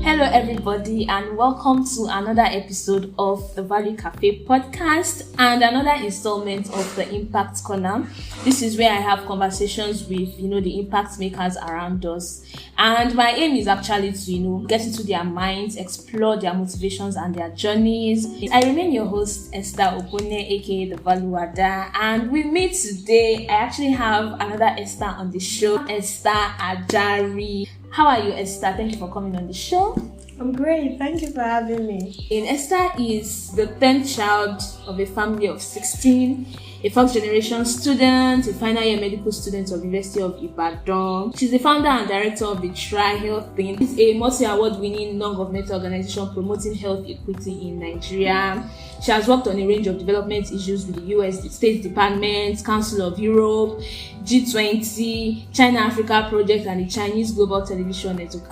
Hello everybody and welcome to another episode of the Value Cafe podcast and another installment of the Impact Corner. This is where I have conversations with, the impact makers around us. And my aim is actually to, get into their minds, explore their motivations and their journeys. I remain your host, Esther Opone, aka The Value Ada. And with me today, I actually have another Esther on the show, Esther Ajari. How are you, Esther? Thank you for coming on the show. I'm great. Thank you for having me. Esther is the 10th child of a family of 16, a first-generation student, a final year medical student of University of Ibadan. She's the founder and director of the TriHealthon. It's a multi-award-winning non-governmental organization promoting health equity in Nigeria. She has worked on a range of development issues with the US State Department, Council of Europe, G20, China-Africa Project, and the Chinese Global Television Network.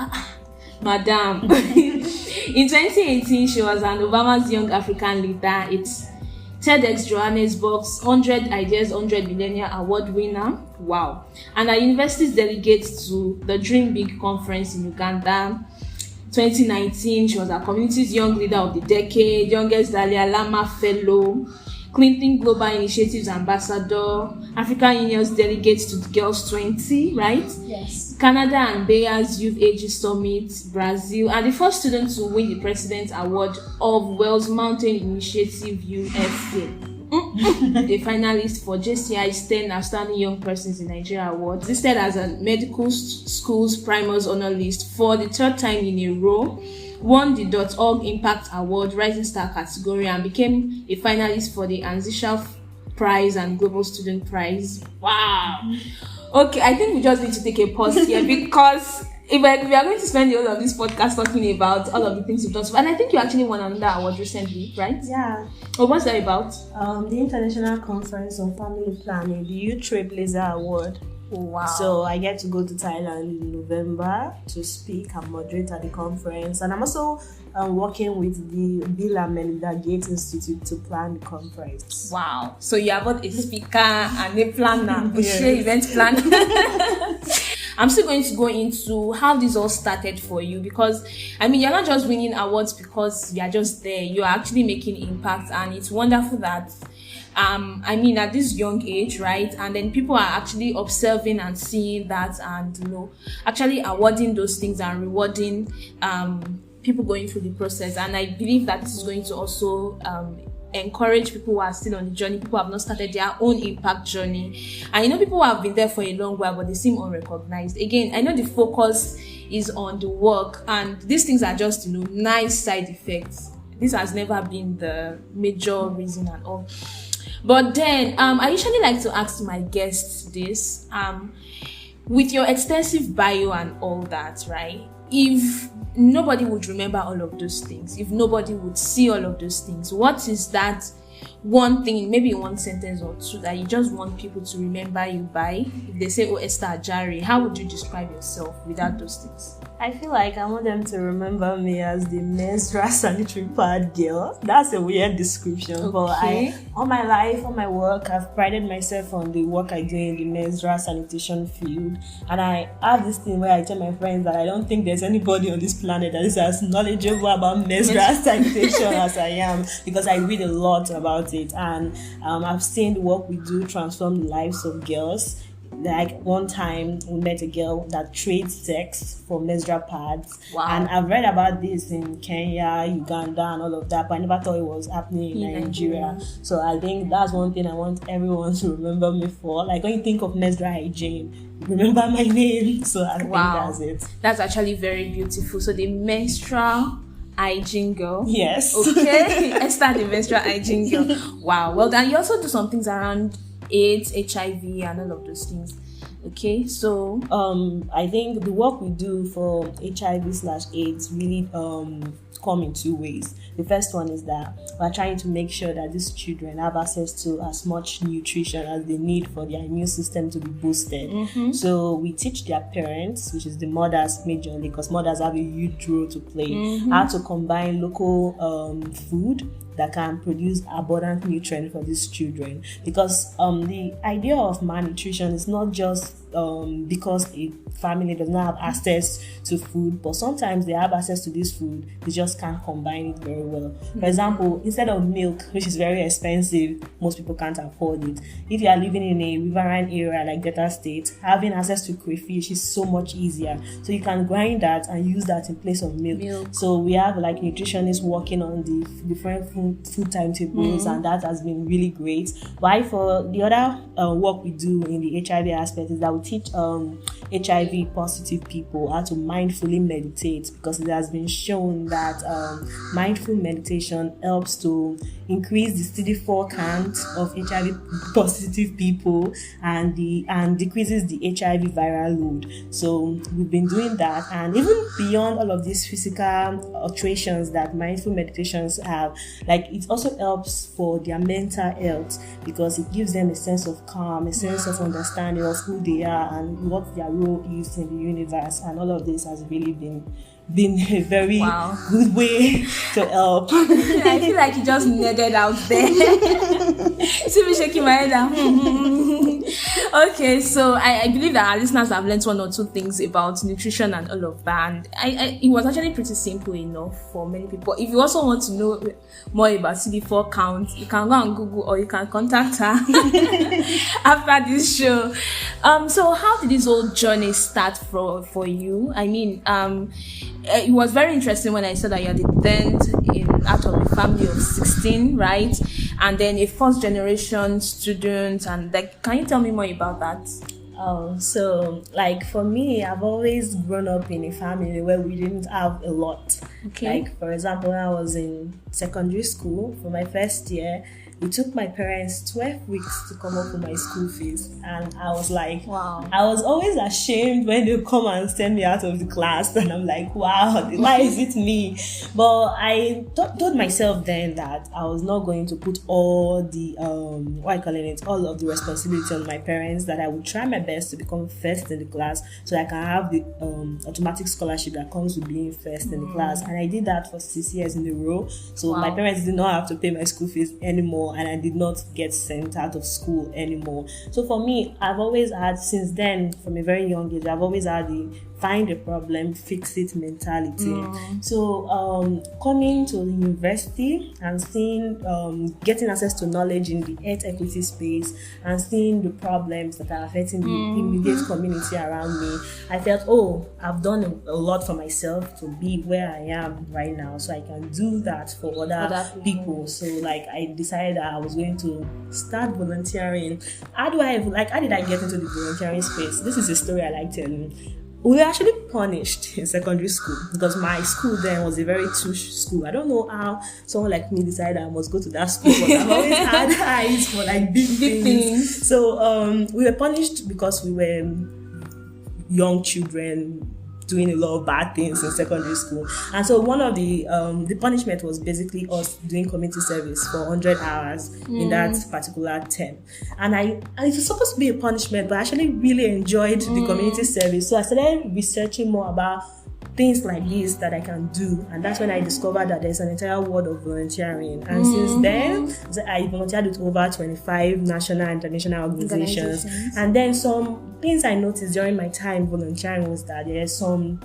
Madam. In 2018, she was an Obama's Young African Leader. It's TEDx Johannesburg's 100 Ideas, 100 Millennia Award winner. Wow. And a university's delegate to the Dream Big conference in Uganda. 2019, she was our community's Young Leader of the Decade, youngest Dalai Lama Fellow, Clinton Global Initiatives Ambassador, African Union's delegate to the Girls 20, right? Yes. Canada and Bayer's Youth Ages Summit, Brazil, and the first student to win the President's Award of Wells Mountain Initiative USA. A finalist for JCI's 10 Outstanding Young Persons in Nigeria Award, listed as a medical school's Primus honor list for the third time in a row, won the .org Impact Award Rising Star category and became a finalist for the Anzishal Prize and Global Student Prize. Wow. Okay, I think we just need to take a pause here because if we are going to spend the whole of this podcast talking about all of the things you've done. And I think you actually won another award recently, right? Yeah. Oh, what's that about? The International Conference on Family Planning, the Youth Trailblazer Award. Wow. So I get to go to Thailand in November to speak and moderate at the conference. And I'm also working with the Bill and Melinda Gates Institute to plan the conference. Wow. So you are both a speaker and a planner, Yes. event planner. I'm still going to go into how this all started for you because, you're not just winning awards because you're just there. You're actually making impact and it's wonderful that at this young age, right? And then people are actually observing and seeing that and, actually awarding those things and rewarding people going through the process. And I believe that this is going to also encourage people who are still on the journey, people who have not started their own impact journey. And people who have been there for a long while, but they seem unrecognized. Again, I know the focus is on the work and these things are just, nice side effects. This has never been the major reason at all. But then, I usually like to ask my guests this, with your extensive bio and all that, right? If nobody would remember all of those things, if nobody would see all of those things, what is that one thing, maybe in one sentence or two, that you just want people to remember you by? If they say, Esther Ajari, how would you describe yourself without those things? I feel like I want them to remember me as the menstrual sanitary pad girl. That's a weird description, okay. But all my life, all my work, I've prided myself on the work I do in the menstrual sanitation field. And I have this thing where I tell my friends that I don't think there's anybody on this planet that is as knowledgeable about menstrual sanitation as I am, because I read a lot about it. And I've seen the work we do transform the lives of girls. Like one time we met a girl that trades sex for menstrual pads. Wow. And I've read about this in Kenya, Uganda and all of that, but I never thought it was happening in Nigeria. So I think that's one thing I want everyone to remember me for. Like when you think of menstrual hygiene, remember my name. So I think that's it. That's actually very beautiful. So the menstrual hygiene girl. Yes. Okay. Esther, the menstrual hygiene girl. Wow. Well, and you also do some things around AIDS, HIV, and all of those things. Okay, so I think the work we do for HIV/AIDS really come in two ways. The first one is that we're trying to make sure that these children have access to as much nutrition as they need for their immune system to be boosted. Mm-hmm. So we teach their parents, which is the mothers majorly, because mothers have a huge role to play, mm-hmm. how to combine local food that can produce abundant nutrient for these children. Because the idea of malnutrition is not just because a family does not have access to food, but sometimes they have access to this food, they just can't combine it very well. For example, instead of milk, which is very expensive, most people can't afford it. If you are living in a riverine area like Delta State, having access to crayfish is so much easier. So you can grind that and use that in place of milk. So we have like nutritionists working on the different food timetables, and that has been really great. Why for the other work we do in the HIV aspect is that we teach HIV positive people how to mindfully meditate, because it has been shown that mindful meditation helps to increase the CD4 count of HIV positive people and decreases the HIV viral load. So we've been doing that, and even beyond all of these physical alterations that mindful meditations have, like it also helps for their mental health, because it gives them a sense of calm, a sense of understanding of who they are and what their role is in the universe. And all of this has really been a very good way to help. I feel like you just nerded out there. See me shaking my head down. Okay, so I believe that our listeners have learned one or two things about nutrition and all of that. And it was actually pretty simple enough for many people. If you also want to know more about CD4 count, you can go on Google or you can contact her after this show. So how did this whole journey start for you? I mean, it was very interesting when I saw that you're the 10th out of a family of 16, right? And then a first generation student, and like, can you tell me more about that? So like for me, I've always grown up in a family where we didn't have a lot. Okay. Like for example, when I was in secondary school for my first year, it took my parents 12 weeks to come up with my school fees, and I was like, wow. I was always ashamed when they come and send me out of the class, and I'm like, wow, why is it me? But I told myself then that I was not going to put all the all of the responsibility on my parents, that I would try my best to become first in the class so I can have the automatic scholarship that comes with being first in the class. And I did that for 6 years in a row. So my parents did not have to pay my school fees anymore, and I did not get sent out of school anymore. So for me, I've always had, since then, from a very young age, I've always had the find a problem, fix it mentality. So coming to the university and seeing, getting access to knowledge in the health equity space and seeing the problems that are affecting the immediate community around me, I felt, I've done a lot for myself to be where I am right now, so I can do that for other people. So like I decided that I was going to start volunteering. How did I get into the volunteering space? This is a story I like telling. We were actually punished in secondary school because my school then was a very tush school. I don't know how someone like me decided I must go to that school, but I've always had eyes for like big things. So we were punished because we were young children doing a lot of bad things in secondary school. And so one of the punishment was basically us doing community service for 100 hours in that particular term. And it was supposed to be a punishment, but I actually really enjoyed the community service. So I started researching more about things like this that I can do, and that's when I discovered that there's an entire world of volunteering. And since then, I volunteered with over 25 national and international organizations. And then some things I noticed during my time volunteering was that there's some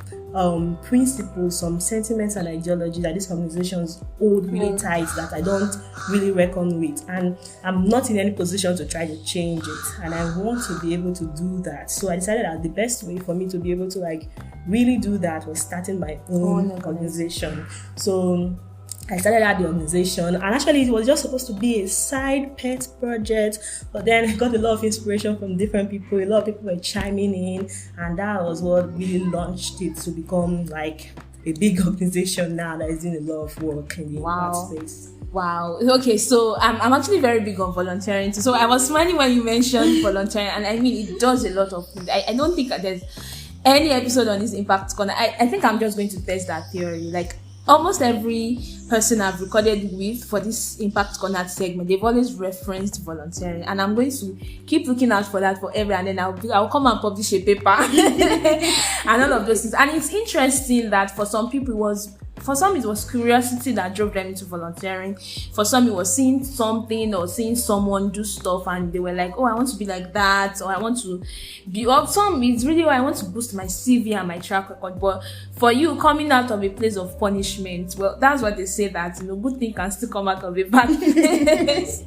principles, some sentiments and ideology that these organizations hold really tight that I don't really reckon with, and I'm not in any position to try to change it, and I want to be able to do that. So I decided that the best way for me to be able to really do that was starting my own organization. So I started at the organization, and actually it was just supposed to be a side pet project, but then I got a lot of inspiration from different people. A lot of people were chiming in, and that was what really launched it to become like a big organization now that is doing a lot of work in the art space. Wow. Okay, so I'm actually very big on volunteering too. So I was smiling when you mentioned volunteering, and I mean it does a lot of things. I don't think that there's any episode on this impact corner. I think I'm just going to test that theory. Like almost every person I've recorded with for this Impact Corner segment, they've always referenced volunteering, and I'm going to keep looking out for that forever. And then I'll come and publish a paper and all of those things. And it's interesting that for some people it was For some, it was curiosity that drove them into volunteering. For some, it was seeing something or seeing someone do stuff and they were like, oh, I want to be like that, or I want to be, or some, it's really, oh, I want to boost my CV and my track record. But for you, coming out of a place of punishment, well, that's what they say, that, good thing can still come out of a bad place.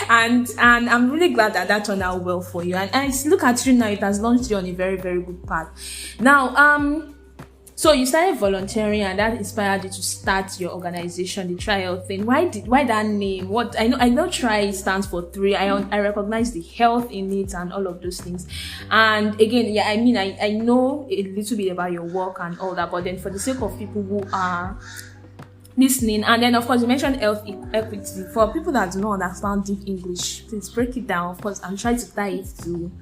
and I'm really glad that turned out well for you. And look at you now, it has launched you on a very, very good path. Now, so you started volunteering, and that inspired you to start your organization, the TriHealthon. Why that name? What I know Tri stands for 3. I recognize the health in it and all of those things. And again, yeah, I mean, I know a little bit about your work and all that, but then for the sake of people who are listening, and then of course you mentioned health equity. For people that do not understand deep English, please break it down. Of course, I'm trying to tie it to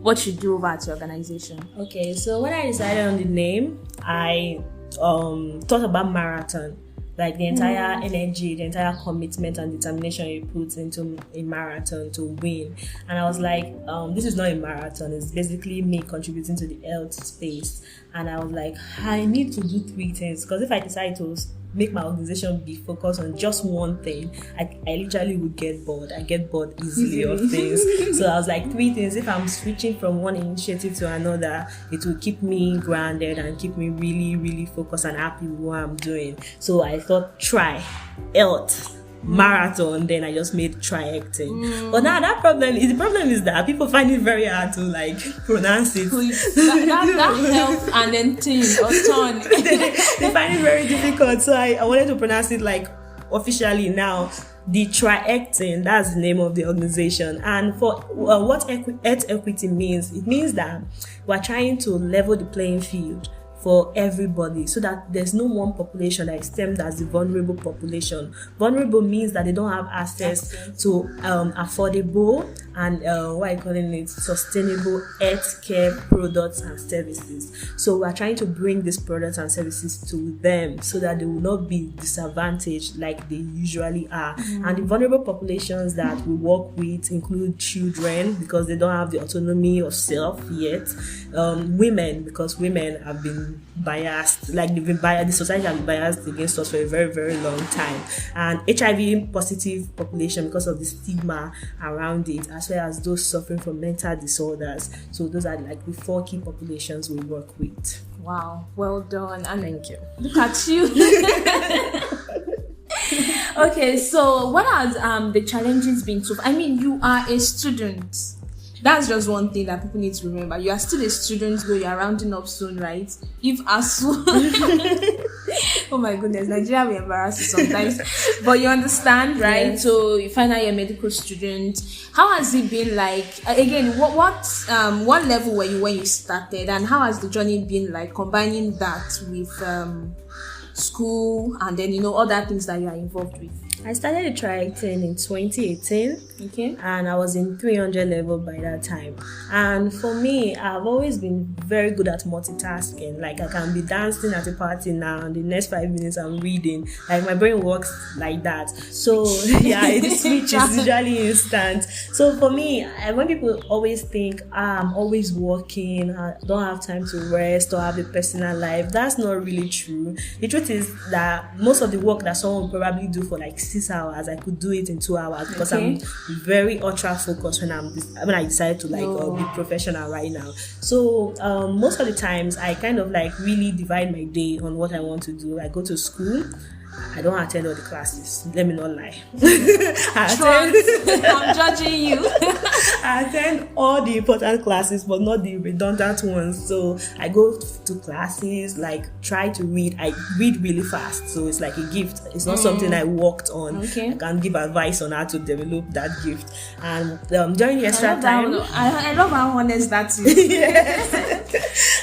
what you do over at your organization. Okay, so when I decided on the name, I thought about marathon, like the entire energy, the entire commitment and determination you put into a marathon to win. And I was like, this is not a marathon, it's basically me contributing to the health space. And I was like, I need to do 3 things, because if I decide to make my organization be focused on just one thing, I literally would get bored. I get bored easily of things. So I was like, 3 things. If I'm switching from one initiative to another, it will keep me grounded and keep me really, really focused and happy with what I'm doing. So I thought, try health marathon, then I just made TriHealthon. But now the problem is that people find it very hard to pronounce it. that health and then thing or ton. They find it very difficult. So I wanted to pronounce it officially now. The TriHealthon, that's the name of the organization. And for what health equity means, it means that we're trying to level the playing field for everybody, so that there's no one population that is termed as the vulnerable population. Vulnerable means that they don't have access to affordable and sustainable healthcare products and services. So we're trying to bring these products and services to them so that they will not be disadvantaged like they usually are. And the vulnerable populations that we work with include children, because they don't have the autonomy of self yet, women, because women have been biased, the society has been biased against us for a very, very long time, and HIV positive population because of the stigma around it, as well as those suffering from mental disorders. So those are the 4 key populations we work with. Wow, well done. And thank you. Look at you. Okay, so what has the challenges been? I mean, you are a student. That's just one thing that people need to remember. You are still a student, though you are rounding up soon, right? If as soon. Oh my goodness, Nigeria will embarrass you sometimes. But you understand, right? Yes. So you find out you're a medical student. How has it been like? Again, what level were you when you started, and how has the journey been like, combining that with school and then other things that you are involved with? I started the TriHealthon in 2018. Okay. And I was in 300 level by that time. And for me, I've always been very good at multitasking. I can be dancing at a party now, and the next 5 minutes I'm reading. My brain works like that. So yeah, the switch is usually instant. So for me, when people always think, I'm always working, I don't have time to rest or have a personal life, that's not really true. The truth is that most of the work that someone will probably do for 6 hours, I could do it in 2 hours, because I'm very ultra focused when I decide to be professional right now. So most of the times I kind of really divide my day on what I want to do. I go to school. I don't attend all the classes. Let me not lie. I'm judging you. I attend all the important classes, but not the redundant ones. So I go to classes, try to read. I read really fast, so it's like a gift. It's not something I worked on. Okay. I can give advice on how to develop that gift. And during the extra time, I love how honest that is. Yes.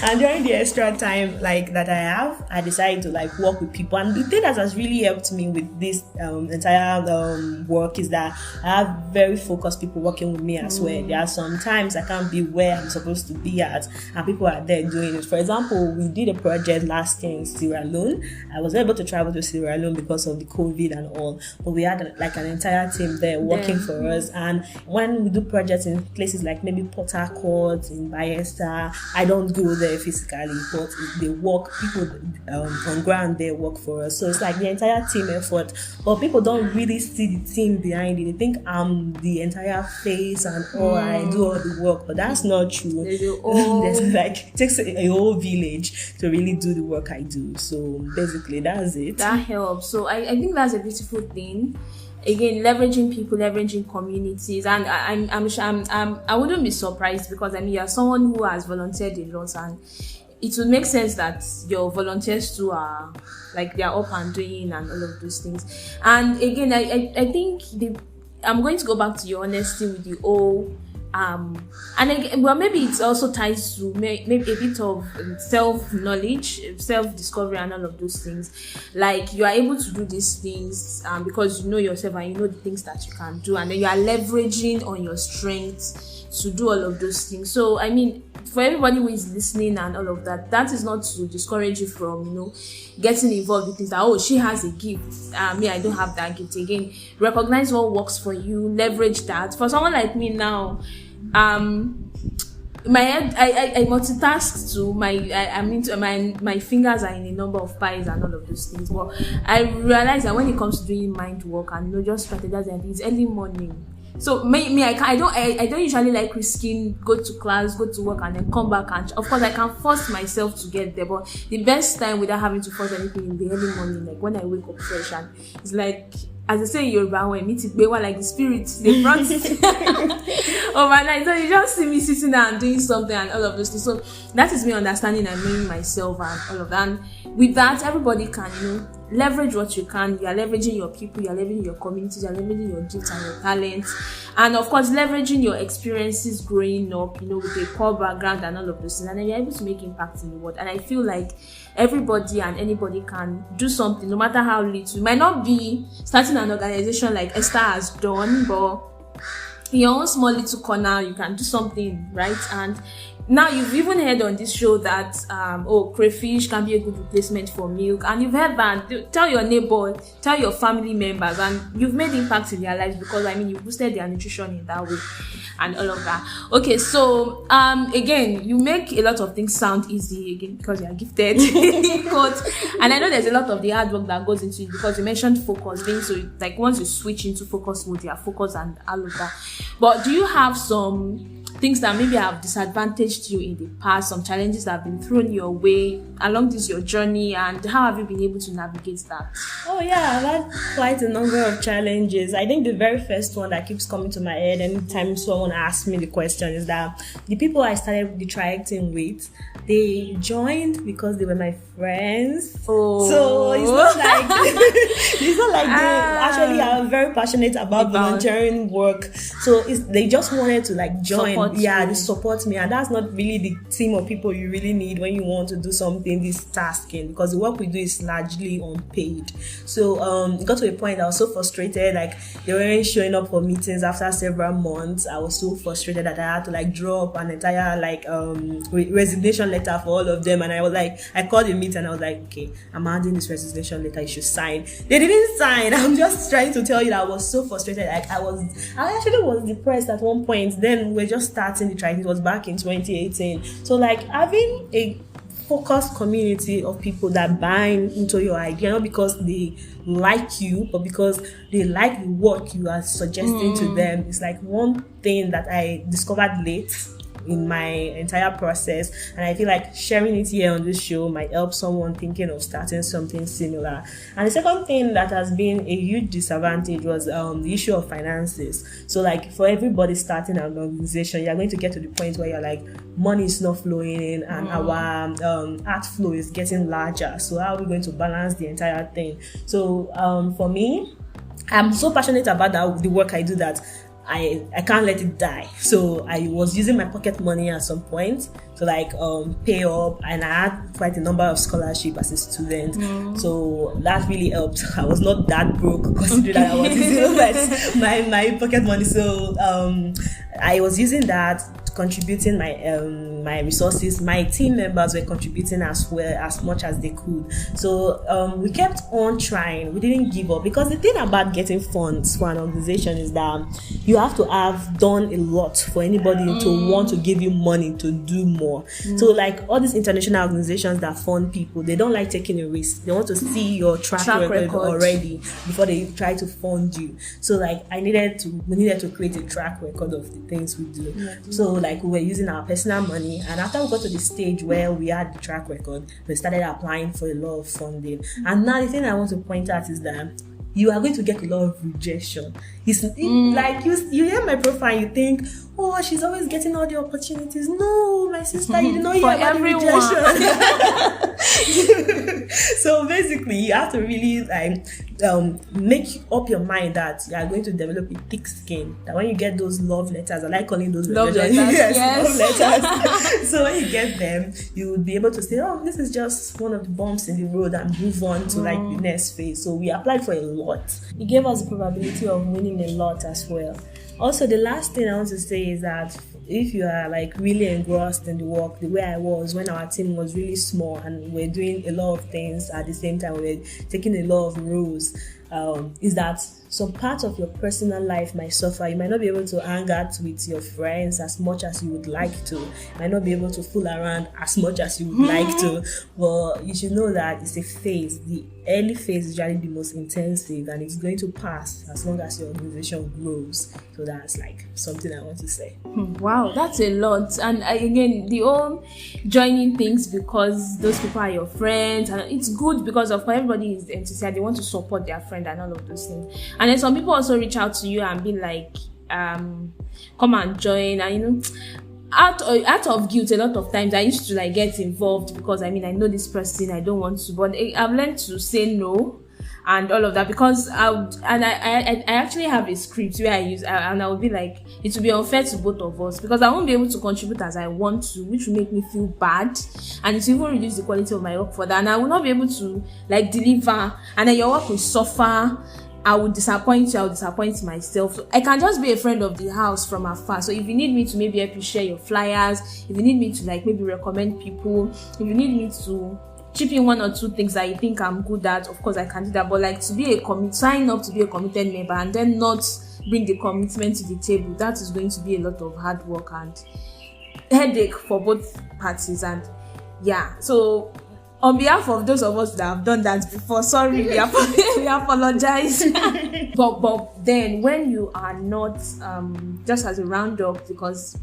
And during the extra time that I have, I decided to work with people. And the thing that has really helped me with this entire work is that I have very focused people working with me as well. There are some times I can't be where I'm supposed to be at, and people are there doing it. For example, we did a project last year in Sierra Leone. I was able to travel to Sierra Leone because of the COVID and all, but we had an entire team there working for us. And when we do projects in places like maybe Port Harcourt, in Bayelsa, I don't don't go there physically, but they work. People on ground they work for us. So it's like the entire team effort. But people don't really see the team behind it. They think I'm the entire face and I do all the work, but that's not true. There's like, it takes a whole village to really do the work I do. So basically, that's it. That helps. So I think that's a beautiful thing. Again, leveraging people, leveraging communities, and I wouldn't be surprised, because I mean, you're someone who has volunteered a lot, and it would make sense that your volunteers too are like they're up and doing and all of those things. And again, I think I'm going to go back to your honesty with the whole. And again, well, maybe it also ties to maybe a bit of self-knowledge, self-discovery, and all of those things. Like, you are able to do these things because you know yourself and you know the things that you can do, and then you are leveraging on your strengths to do all of those things. So, I mean, for everybody who is listening and all of that, that is not to discourage you from, getting involved with things that, oh, she has a gift. Me, I don't have that gift. Again, recognize what works for you, leverage that. For someone like me now, my head, I multitask too. I'm into my fingers are in a number of pies and all of those things. But I realize that when it comes to doing mind work and just strategizing, it's early morning. So me, I don't usually like risking go to class, go to work, and then come back. And of course, I can force myself to get there. But the best time without having to force anything in the early morning, like when I wake up fresh, and it's like, as I say in Yoruba, when meet like the spirits, they brought overnight. So you just see me sitting there and doing something and all of those things. So that is me understanding and knowing myself and all of that. And with that, everybody can, leverage what you can. You are leveraging your people, you are leveraging your communities, you are leveraging your gifts and your talents. And of course, leveraging your experiences growing up, with a poor background and all of those things. And then you're able to make impact in the world. And I feel like everybody and anybody can do something, no matter how little. It might not be starting an organization like Esther has done, but in your own small little corner, you can do something, right? And now you've even heard on this show that crayfish can be a good replacement for milk, and you've heard that. Tell your neighbor, tell your family members, and you've made impact in their lives, because you boosted their nutrition in that way and all of that. Okay, so again, you make a lot of things sound easy, again, because you are gifted. And I know there's a lot of the hard work that goes into it, because you mentioned focus being, so like once you switch into focus mode, you are focused and all of that. But do you have some things that maybe have disadvantaged you in the past, some challenges that have been thrown your way along your journey, and how have you been able to navigate that? Oh yeah, I've had quite a number of challenges. I think the very first one that keeps coming to my head anytime someone asks me the question is that the people I started the TriHealthon with, they joined because they were my friends. Oh. So it's not like they actually are very passionate about volunteering work. So they just wanted to join. They support me, and that's not really the team of people you really need when you want to do something this tasking, because the work we do is largely unpaid. So it got to a point I was so frustrated, they weren't showing up for meetings after several months. I was so frustrated that I had to draw up an entire resignation letter for all of them, and I called a meeting and I was like, okay, I'm handing this resignation letter, you should sign. They didn't sign. I'm just trying to tell you that I was so frustrated. I actually was depressed at one point. Then we're just starting the TriHealthon. It was back in 2018. So having a focused community of people that buy into your idea, not because they like you, but because they like the work you are suggesting to them, is one thing that I discovered late in my entire process, and I feel like sharing it here on this show might help someone thinking of starting something similar. And the second thing that has been a huge disadvantage was the issue of finances. So for everybody starting an organization, you're going to get to the point where you're money is not flowing in, and our outflow is getting larger. So how are we going to balance the entire thing? So for me, I'm so passionate about the work I do that I can't let it die. So I was using my pocket money at some point to pay up, and I had quite a number of scholarship as a student. So that really helped. I was not that broke considering that I was using my pocket money. So I was using that contributing my resources. My team members were contributing as well, as much as they could. So we kept on trying. We didn't give up, because the thing about getting funds for an organization is that you have to have done a lot for anybody to want to give you money to do more. So like all these international organizations that fund people, they don't like taking a risk. They want to see your track record already before they try to fund you. So like we needed to create a track record of the things we do. So like we were using our personal money, and after we got to the stage where we had the track record, we started applying for a lot of funding. And now the thing I want to point out is that you are going to get a lot of rejection. Like you hear my profile and you think, oh, she's always getting all the opportunities. No, my sister, you did not hear about the rejection. So basically, you have to really make up your mind that you are going to develop a thick skin. That when you get those love letters, I like calling those love letters. Yes. Love letters. So when you get them, you will be able to say, oh, this is just one of the bumps in the road, and move on to like the next phase. So we applied for a lot. It gave us the probability of winning a lot as well. Also, the last thing I want to say is that if you are like really engrossed in the work, the way I was when our team was really small and we're doing a lot of things at the same time, we're taking a lot of roles, is that some part of your personal life might suffer. You might not be able to hang out with your friends as much as you would like to. You might not be able to fool around as much as you would like to. But you should know that it's a phase. The early phase is usually the most intensive, and it's going to pass as long as your organization grows. So that's like something I want to say. Wow, that's a lot. And again, the whole joining things because those people are your friends, and it's good because of everybody is enthusiastic. They want to support their friend and all of those things. And then some people also reach out to you and be like, come and join. And out of guilt, a lot of times I used to like get involved because I know this person, I don't want to, but I've learned to say no and all of that, because I actually have a script where I use, and I would be like, it will be unfair to both of us because I won't be able to contribute as I want to, which will make me feel bad, and it will even reduce the quality of my work for that, and I will not be able to like deliver, and then your work will suffer. I will disappoint you, I will disappoint myself. So I can just be a friend of the house from afar. So if you need me to maybe help you share your flyers, if you need me to like maybe recommend people, if you need me to chip in one or two things that you think I'm good at, of course I can do that. But like to be sign up to be a committed member and then not bring the commitment to the table, that is going to be a lot of hard work and headache for both parties. And yeah, so on behalf of those of us that have done that before, sorry, we apologize. but then when you are not, just as a roundup, because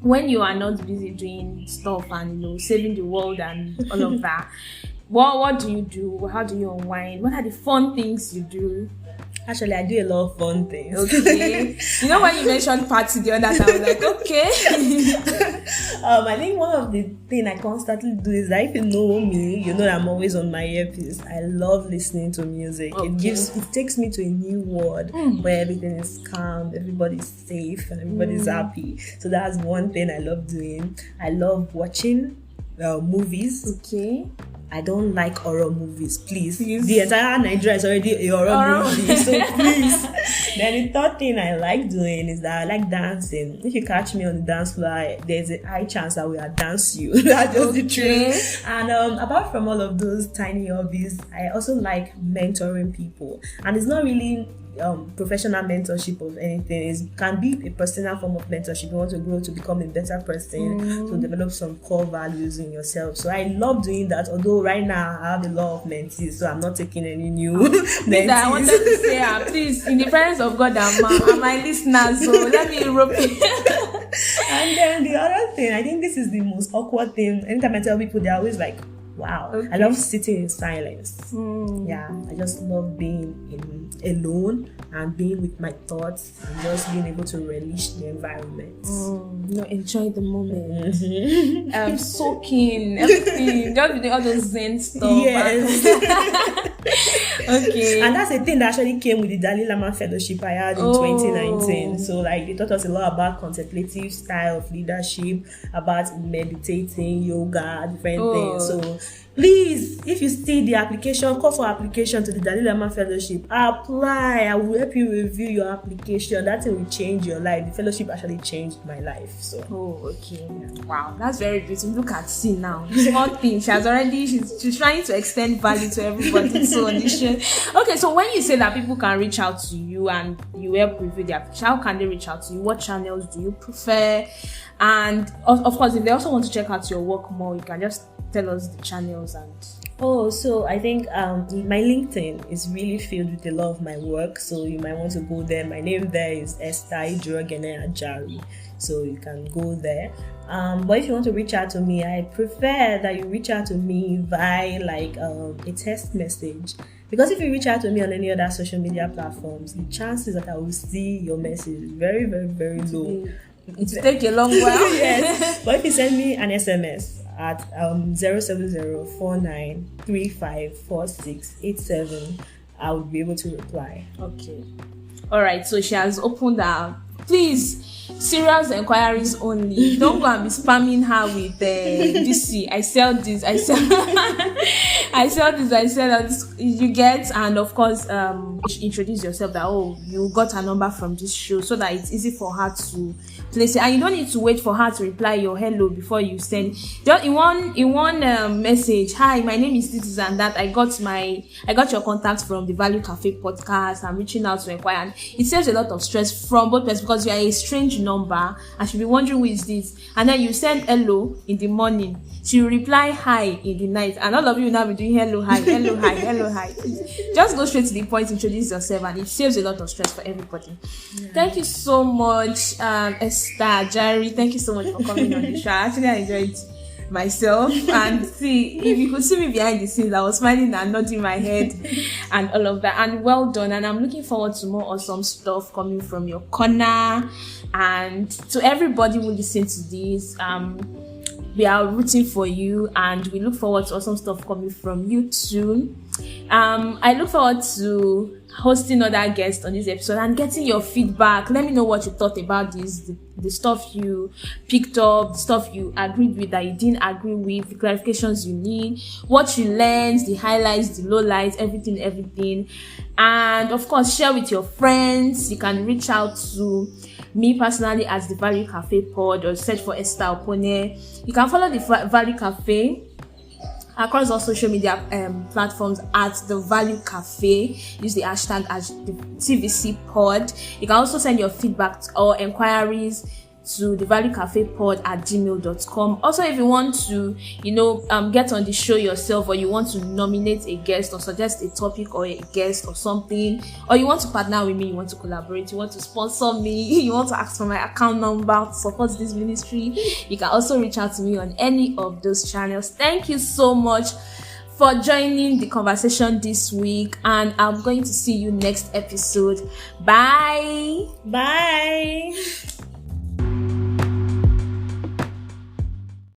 when you are not busy doing stuff and saving the world and all of that, what do you do? How do you unwind? What are the fun things you do? Actually, I do a lot of fun things. Okay. When you mentioned party the other time, I was like, okay. I think one of the things I constantly do is that if you know me, you know that I'm always on my earpiece. I love listening to music. Okay. It takes me to a new world where everything is calm, everybody's safe, and everybody's happy. So that's one thing I love doing. I love watching movies. Okay. I don't like horror movies, please. The entire Nigeria is already a horror movie, so please. Then the third thing I like doing is that I like dancing. If you catch me on the dance floor, there's a high chance I will dance you. That's just the truth. And apart from all of those tiny hobbies, I also like mentoring people. And it's not really professional mentorship of anything. It can be a personal form of mentorship. You want to grow to become a better person, to develop some core values in yourself. So I love doing that, although right now I have a lot of mentees, so I'm not taking any new mentees. I wanted to say, please, in the presence of God and my listeners, so let me rope it. And then the other thing, I think this is the most awkward thing. Anytime I tell people, they're always like, wow. Okay. I love sitting in silence. Yeah, I just love being alone and being with my thoughts and just being able to relish the environment. Enjoy the moment. Soaking everything, just with all those Zen stuff. Yes. Okay. And that's a thing that actually came with the Dalai Lama fellowship I had in 2019. So like they taught us a lot about contemplative style of leadership, about meditating, yoga, different things. So Please, if you see the application, call for application to the Dalai Lama Fellowship. Apply. I will help you review your application. That thing will change your life. The fellowship actually changed my life. So. Oh, okay. Wow, that's very beautiful. Look at C now. Small thing. She's trying to extend value to everybody. So on this show. Okay, so when you say that people can reach out to you and you help review their application, how can they reach out to you? What channels do you prefer? And of course, if they also want to check out your work more, you can just tell us the channels and. Oh, so I think my LinkedIn is really filled with a lot of my work. So you might want to go there. My name there is Esther Ajari. So you can go there. But if you want to reach out to me, I prefer that you reach out to me via a text message. Because if you reach out to me on any other social media platforms, the chances that I will see your message is very, very, very low. It will take a long while. Yes. But if you send me an SMS at 07049354687, I would be able to reply. Okay. All right. So she has opened her. Please, serious inquiries only. Don't go and be spamming her with this. I sell this. I sell. I sell this. I sell this. You get, and of course, introduce yourself. That you got a number from this show, so that it's easy for her to place it, and you don't need to wait for her to reply your hello before you send. Just in one message, hi, my name is this and that. I got your contact from the Value Cafe podcast. I'm reaching out to inquire, and it saves a lot of stress from both persons because you are a strange number and she'll be wondering who is this, and then you send hello in the morning, she will reply hi in the night, and all of you will now be doing hello hi, hello hi, hello hi. Just go straight to the point, introduce yourself, and it saves a lot of stress for everybody. Thank you so much, Esther Ajari. Thank you so much for coming on the show. Actually, I enjoyed myself, and see, if you could see me behind the scenes, I was smiling and nodding my head and all of that, and well done. And I'm looking forward to more awesome stuff coming from your corner. And to everybody who listens to this, we are rooting for you, and we look forward to awesome stuff coming from you too. I look forward to hosting other guests on this episode and getting your feedback. Let me know what you thought about this, the stuff you picked up, the stuff you agreed with, that you didn't agree with, the clarifications you need, what you learned, the highlights, the lowlights, everything. And of course, share with your friends. You can reach out to me personally as the Value Cafe Pod, or search for Esther Opone. You can follow the Value Cafe across all social media platforms at the Value Cafe. Use the hashtag as the TVC Pod. You can also send your feedback or inquiries to the Value Cafe Pod at gmail.com. Also, if you want to, get on the show yourself, or you want to nominate a guest or suggest a topic or a guest or something, or you want to partner with me, you want to collaborate, you want to sponsor me, you want to ask for my account number to support this ministry, you can also reach out to me on any of those channels. Thank you so much for joining the conversation this week, and I'm going to see you next episode. Bye.